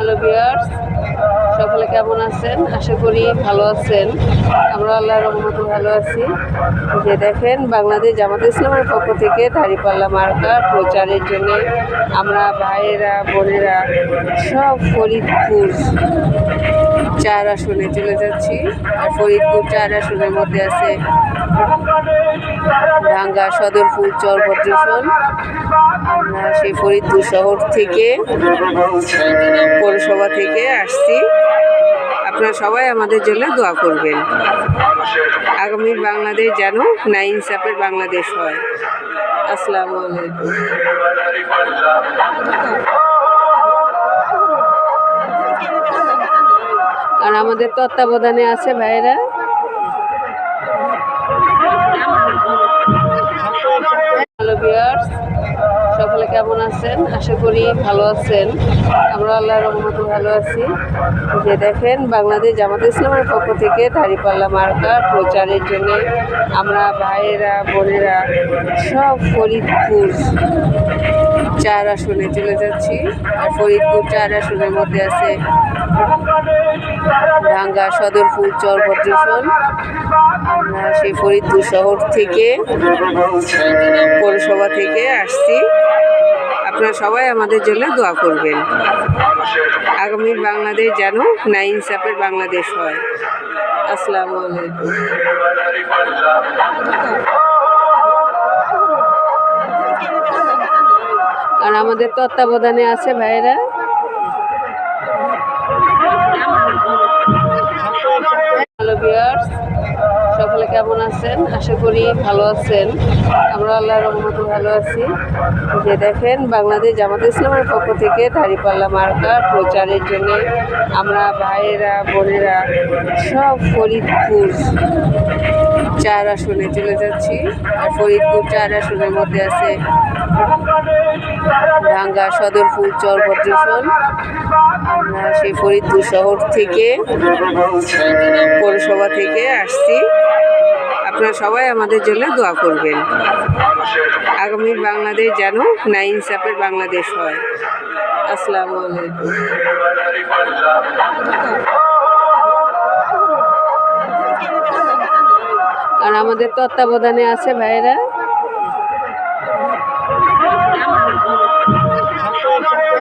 Hello viewers, সকলে কেমন আছেন? আশা করি ভালো আছেন। আমরা আল্লাহর রহমতে ভালো আছি। যে দেখেন, বাংলাদেশ জামাত ইসলামের পক্ষ থেকে দাঁড়িপাল্লা মার্কা প্রচারের জন্য আমরা ভাইয়েরা বোনেরা সব ফরিদপুর 4 আসনে চলে যাচ্ছি। আর ফরিদপুর 4 আসনের মধ্যে আছে ভাঙ্গা, সদরপুর, চরভদ্রেশন। আমরা সেই ফরিদপুর শহর থেকে পৌরসভা থেকে আসছি। আপনারা সবাই আমাদের জন্য দোয়া করবেন। আগামী বাংলাদেশ যেন ন্যায় ইনসাফের বাংলাদেশ হয়। আসসালামু আলাইকুম। আর আমাদের তত্ত্বাবধানে আছে ভাইরা। হ্যালো ভিউয়ার্স, সকলে কেমন আছেন? আশা করি ভালো আছেন। আমরা আল্লাহর রহমতে ভালো আছি। যে দেখেন, বাংলাদেশ জামাত ইসলামের পক্ষ থেকে দাঁড়িপাল্লা মার্কা প্রচারের জন্য আমরা ভাইয়েরা বোনেরা সব ফরিদপুর 4 আসনে চলে যাচ্ছি। আর ফরিদপুর 4 আসনের মধ্যে আছে ভাঙ্গা, সদরপুর, চরভদ্রেশন। আমরা সেই ফরিদপুর শহর থেকে পৌরসভা থেকে আসছি। আপনারা সবাই আমাদের জন্য দোয়া করবেন। আগামী বাংলাদেশ যেন ন্যায় ইনসাফের বাংলাদেশ হয়। আসসালামু আলাইকুম। আর আমাদের তত্ত্বাবধানে আছে ভাইরা। হ্যালো ভিউয়ার্স, সকলে কেমন আছেন? আশা করি ভালো আছেন। আমরা আল্লাহর রহমতে ভালো আছি। যে দেখেন, বাংলাদেশ জামাত ইসলামের পক্ষ থেকে দাঁড়িপাল্লা মার্কা প্রচারের জন্য আমরা ভাইয়েরা বোনেরা সব ফরিদপুর 4 আসনে চলে যাচ্ছি। আর ফরিদপুর 4 আসনের মধ্যে আছে ভাঙ্গা, সদরপুর, চরভদ্রেশন। আমরা সেই ফরিদপুর শহর থেকে পৌরসভা থেকে আসছি। আপনারা সবাই আমাদের জন্য দোয়া করবেন। আগামী বাংলাদেশ যেন ন্যায় ইনসাফের বাংলাদেশ হয়। আসসালামু আলাইকুম। আর আমাদের তত্ত্বাবধানে আছে ভাইরা।